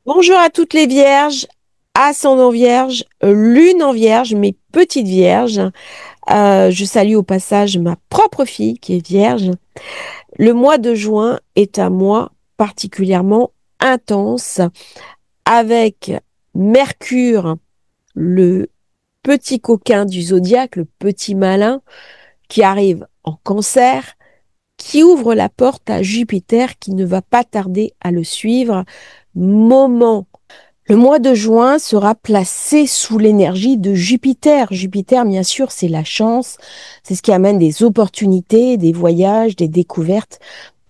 Bonjour à toutes les vierges, ascendant vierge, lune en vierge, mes petites vierges. Je salue au passage ma propre fille qui est vierge. Le mois de juin est un mois particulièrement intense avec Mercure, le petit coquin du zodiaque, le petit malin qui arrive en cancer, qui ouvre la porte à Jupiter qui ne va pas tarder à le suivre. Moment Le mois de juin sera placé sous l'énergie de Jupiter. Jupiter, bien sûr, c'est la chance, c'est ce qui amène des opportunités, des voyages, des découvertes,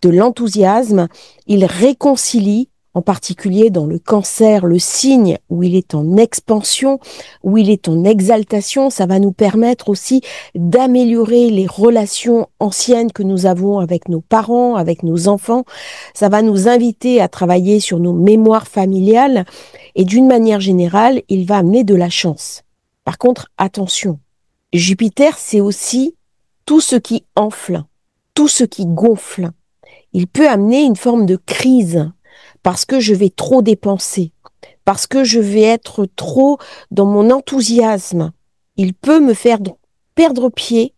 de l'enthousiasme. Il réconcilie, en particulier dans le cancer, le signe où il est en expansion, où il est en exaltation. Ça va nous permettre aussi d'améliorer les relations anciennes que nous avons avec nos parents, avec nos enfants. Ça va nous inviter à travailler sur nos mémoires familiales et d'une manière générale, il va amener de la chance. Par contre, attention, Jupiter, c'est aussi tout ce qui enfle, tout ce qui gonfle. Il peut amener une forme de crise parce que je vais trop dépenser, parce que je vais être trop dans mon enthousiasme. Il peut me faire perdre pied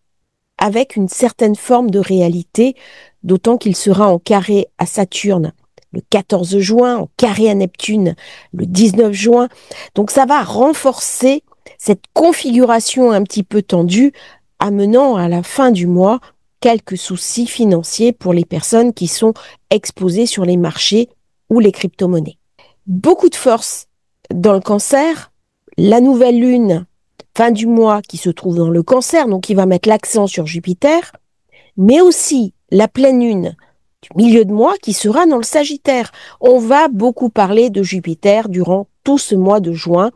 avec une certaine forme de réalité, d'autant qu'il sera en carré à Saturne le 14 juin, en carré à Neptune le 19 juin. Donc ça va renforcer cette configuration un petit peu tendue, amenant à la fin du mois quelques soucis financiers pour les personnes qui sont exposées sur les marchés ou les crypto-monnaies. Beaucoup de force dans le cancer, la nouvelle lune fin du mois qui se trouve dans le cancer, donc qui va mettre l'accent sur Jupiter, mais aussi la pleine lune du milieu de mois qui sera dans le Sagittaire. On va beaucoup parler de Jupiter durant tout ce mois de juin,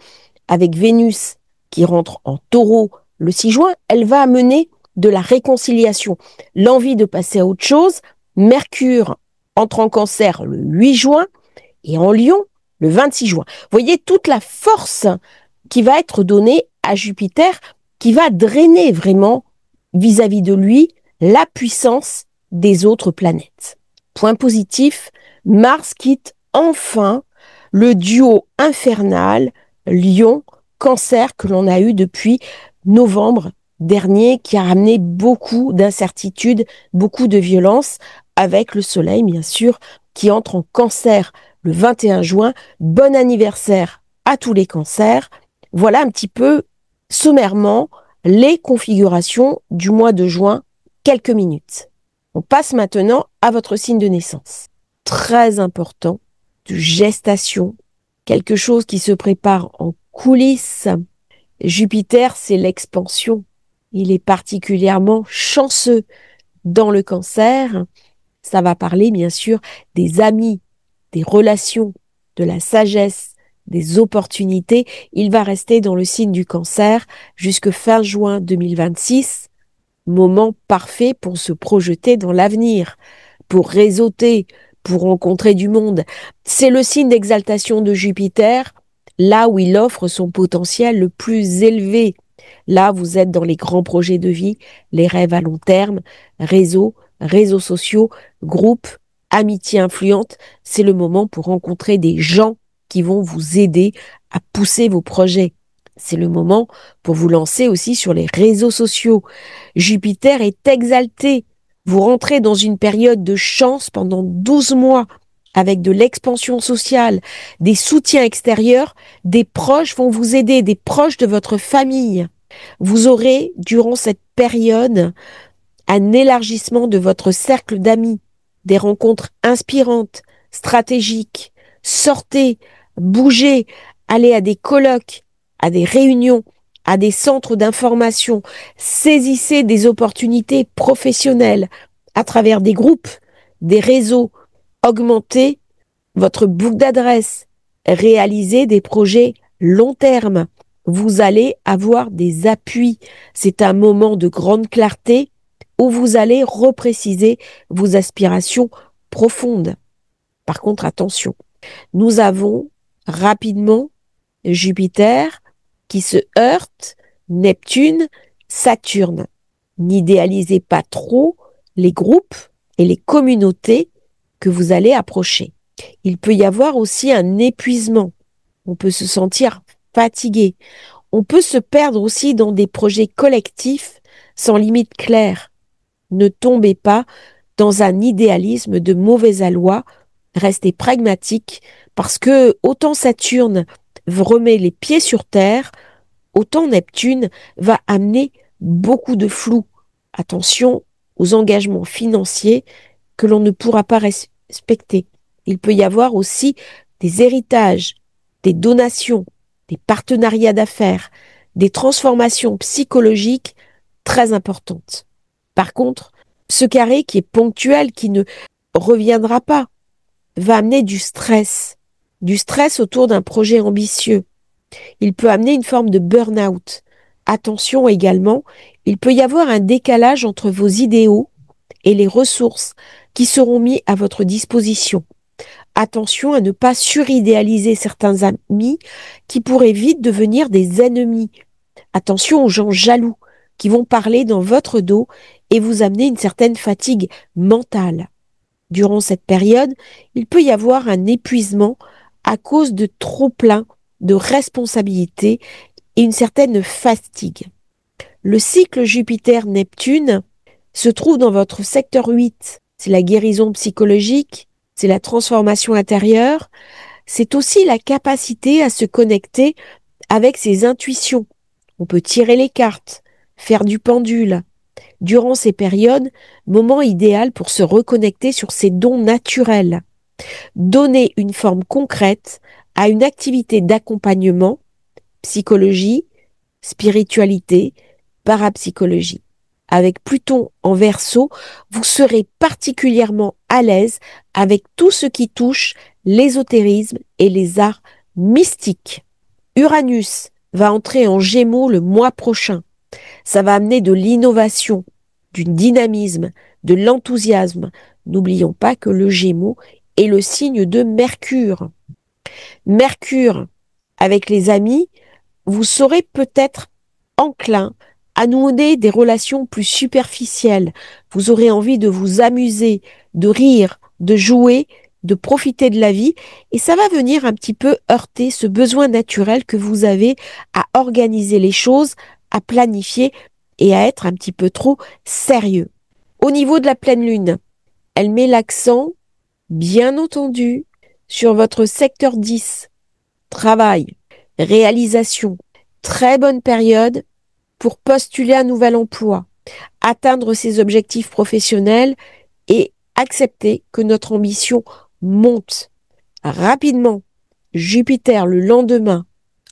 avec Vénus qui rentre en Taureau le 6 juin, elle va amener de la réconciliation, l'envie de passer à autre chose. Mercure entre en Cancer le 8 juin et en Lion le 26 juin. Vous voyez toute la force qui va être donnée à Jupiter, qui va drainer vraiment vis-à-vis de lui la puissance des autres planètes. Point positif, Mars quitte enfin le duo infernal Lion-Cancer que l'on a eu depuis novembre dernier, qui a ramené beaucoup d'incertitudes, beaucoup de violence, avec le Soleil, bien sûr, qui entre en Cancer le 21 juin. Bon anniversaire à tous les cancers. Voilà un petit peu sommairement les configurations du mois de juin, quelques minutes. On passe maintenant à votre signe de naissance. Très important, de gestation, quelque chose qui se prépare en coulisses. Jupiter, c'est l'expansion. Il est particulièrement chanceux dans le cancer. Ça va parler, bien sûr, des amis, des relations, de la sagesse, des opportunités. Il va rester dans le signe du cancer jusque fin juin 2026. Moment parfait pour se projeter dans l'avenir, pour réseauter, pour rencontrer du monde. C'est le signe d'exaltation de Jupiter, là où il offre son potentiel le plus élevé. Là, vous êtes dans les grands projets de vie, les rêves à long terme, réseaux sociaux, groupes, amitié influente. C'est le moment pour rencontrer des gens qui vont vous aider à pousser vos projets. C'est le moment pour vous lancer aussi sur les réseaux sociaux. Jupiter est exalté. Vous rentrez dans une période de chance pendant 12 mois avec de l'expansion sociale, des soutiens extérieurs, des proches vont vous aider, des proches de votre famille. Vous aurez, durant cette période, un élargissement de votre cercle d'amis, des rencontres inspirantes, stratégiques. Sortez, bougez, allez à des colloques, à des réunions, à des centres d'information. Saisissez des opportunités professionnelles à travers des groupes, des réseaux. Augmentez votre boucle d'adresses. Réalisez des projets long terme. Vous allez avoir des appuis. C'est un moment de grande clarté où vous allez repréciser vos aspirations profondes. Par contre, attention, nous avons rapidement Jupiter qui se heurte, Neptune, Saturne. N'idéalisez pas trop les groupes et les communautés que vous allez approcher. Il peut y avoir aussi un épuisement. On peut se sentir fatigué. On peut se perdre aussi dans des projets collectifs sans limite claire. Ne tombez pas dans un idéalisme de mauvais aloi. Restez pragmatique parce que autant Saturne remet les pieds sur terre, autant Neptune va amener beaucoup de flou. Attention aux engagements financiers que l'on ne pourra pas respecter. Il peut y avoir aussi des héritages, des donations, des partenariats d'affaires, des transformations psychologiques très importantes. Par contre, ce carré qui est ponctuel, qui ne reviendra pas, va amener du stress autour d'un projet ambitieux. Il peut amener une forme de burn-out. Attention également, il peut y avoir un décalage entre vos idéaux et les ressources qui seront mis à votre disposition. Attention à ne pas suridéaliser certains amis qui pourraient vite devenir des ennemis. Attention aux gens jaloux qui vont parler dans votre dos et vous amener une certaine fatigue mentale. Durant cette période, il peut y avoir un épuisement à cause de trop plein de responsabilités et une certaine fatigue. Le cycle Jupiter-Neptune se trouve dans votre secteur 8. C'est la guérison psychologique, c'est la transformation intérieure, c'est aussi la capacité à se connecter avec ses intuitions. On peut tirer les cartes, faire du pendule. Durant ces périodes, moment idéal pour se reconnecter sur ses dons naturels. Donner une forme concrète à une activité d'accompagnement, psychologie, spiritualité, parapsychologie. Avec Pluton en Verseau, vous serez particulièrement à l'aise avec tout ce qui touche l'ésotérisme et les arts mystiques. Uranus va entrer en Gémeaux le mois prochain. Ça va amener de l'innovation, du dynamisme, de l'enthousiasme. N'oublions pas que le Gémeaux est le signe de Mercure. Mercure, avec les amis, vous serez peut-être enclin à nouer des relations plus superficielles. Vous aurez envie de vous amuser, de rire, de jouer, de profiter de la vie, et ça va venir un petit peu heurter ce besoin naturel que vous avez à organiser les choses, à planifier et à être un petit peu trop sérieux. Au niveau de la pleine lune, elle met l'accent, bien entendu, sur votre secteur 10, travail, réalisation, très bonne période pour postuler un nouvel emploi, atteindre ses objectifs professionnels et accepter que notre ambition monte rapidement. Jupiter, le lendemain,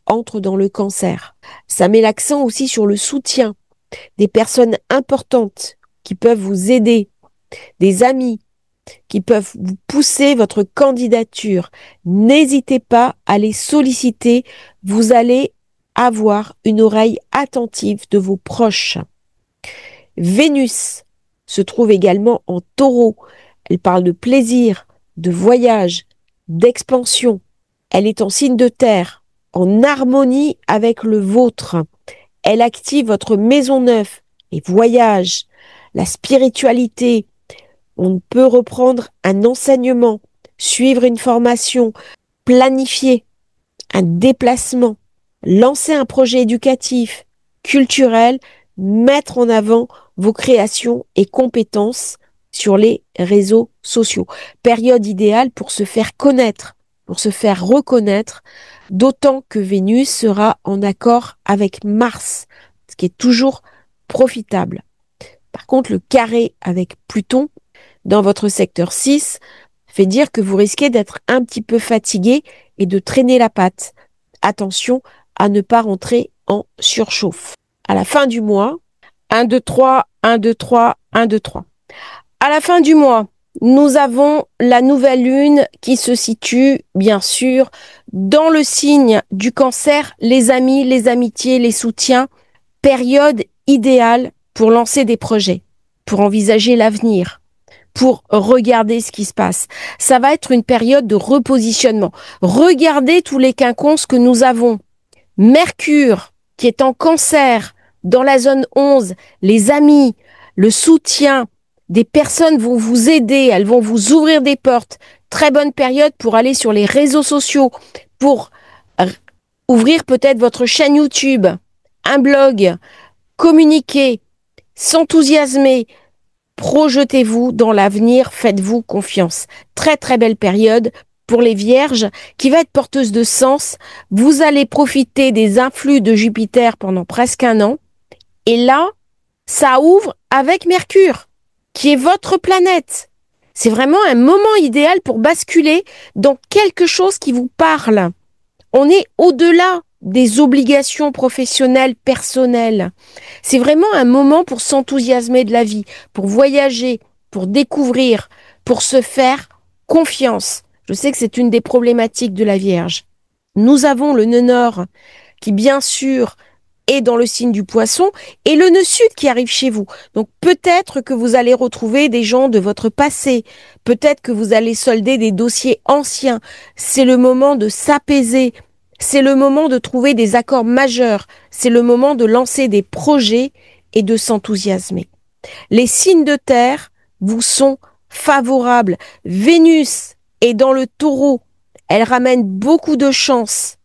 entre dans le Cancer. Ça met l'accent aussi sur le soutien des personnes importantes qui peuvent vous aider, des amis qui peuvent vous pousser votre candidature. N'hésitez pas à les solliciter. Vous allez avoir une oreille attentive de vos proches. Vénus se trouve également en Taureau. Elle parle de plaisir, de voyage, d'expansion. Elle est en signe de terre, en harmonie avec le vôtre. Elle active votre maison neuve, les voyages, la spiritualité. On peut reprendre un enseignement, suivre une formation, planifier un déplacement, lancer un projet éducatif, culturel, mettre en avant vos créations et compétences sur les réseaux sociaux. Période idéale pour se faire connaître, pour se faire reconnaître, d'autant que Vénus sera en accord avec Mars, ce qui est toujours profitable. Par contre, le carré avec Pluton dans votre secteur 6 fait dire que vous risquez d'être un petit peu fatigué et de traîner la patte. Attention à ne pas rentrer en surchauffe. À la fin du mois, 1, 2, 3, 1, 2, 3, 1, 2, 3. À la fin du mois, nous avons la nouvelle lune qui se situe, bien sûr, dans le signe du Cancer, les amis, les amitiés, les soutiens, période idéale pour lancer des projets, pour envisager l'avenir, pour regarder ce qui se passe. Ça va être une période de repositionnement. Regardez tous les quinconces que nous avons. Mercure, qui est en Cancer, dans la zone 11, les amis, le soutien, des personnes vont vous aider, elles vont vous ouvrir des portes, très bonne période pour aller sur les réseaux sociaux, pour ouvrir peut-être votre chaîne YouTube, un blog, communiquer, s'enthousiasmer, projetez-vous dans l'avenir, faites-vous confiance. Très très belle période pour les vierges qui va être porteuse de sens. Vous allez profiter des influx de Jupiter pendant presque un an. Et là, ça ouvre avec Mercure, qui est votre planète. C'est vraiment un moment idéal pour basculer dans quelque chose qui vous parle. On est au-delà des obligations professionnelles, personnelles. C'est vraiment un moment pour s'enthousiasmer de la vie, pour voyager, pour découvrir, pour se faire confiance. Je sais que c'est une des problématiques de la Vierge. Nous avons le nœud nord qui, bien sûr, est dans le signe du Poisson et le nœud sud qui arrive chez vous. Donc peut-être que vous allez retrouver des gens de votre passé, peut-être que vous allez solder des dossiers anciens. C'est le moment de s'apaiser, c'est le moment de trouver des accords majeurs, c'est le moment de lancer des projets et de s'enthousiasmer. Les signes de terre vous sont favorables. Vénus est dans le Taureau, elle ramène beaucoup de chance.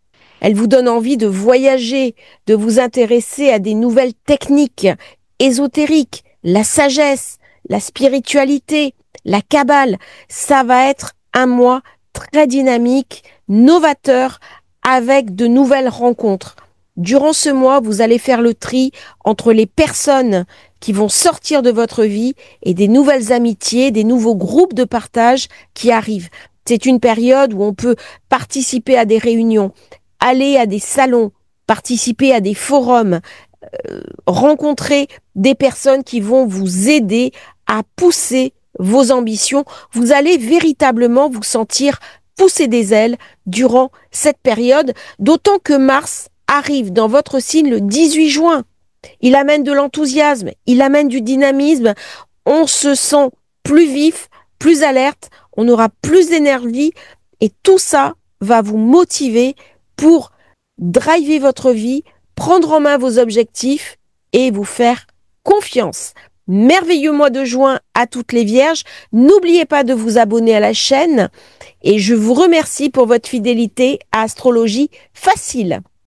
Elle vous donne envie de voyager, de vous intéresser à des nouvelles techniques ésotériques, la sagesse, la spiritualité, la cabale. Ça va être un mois très dynamique, novateur, avec de nouvelles rencontres. Durant ce mois, vous allez faire le tri entre les personnes qui vont sortir de votre vie et des nouvelles amitiés, des nouveaux groupes de partage qui arrivent. C'est une période où on peut participer à des réunions, aller à des salons, participer à des forums, rencontrer des personnes qui vont vous aider à pousser vos ambitions. Vous allez véritablement vous sentir pousser des ailes durant cette période, d'autant que Mars arrive dans votre signe le 18 juin. Il amène de l'enthousiasme, il amène du dynamisme, on se sent plus vif, plus alerte, on aura plus d'énergie et tout ça va vous motiver pour driver votre vie, prendre en main vos objectifs et vous faire confiance. Merveilleux mois de juin à toutes les vierges. N'oubliez pas de vous abonner à la chaîne et je vous remercie pour votre fidélité à Astrologie Facile.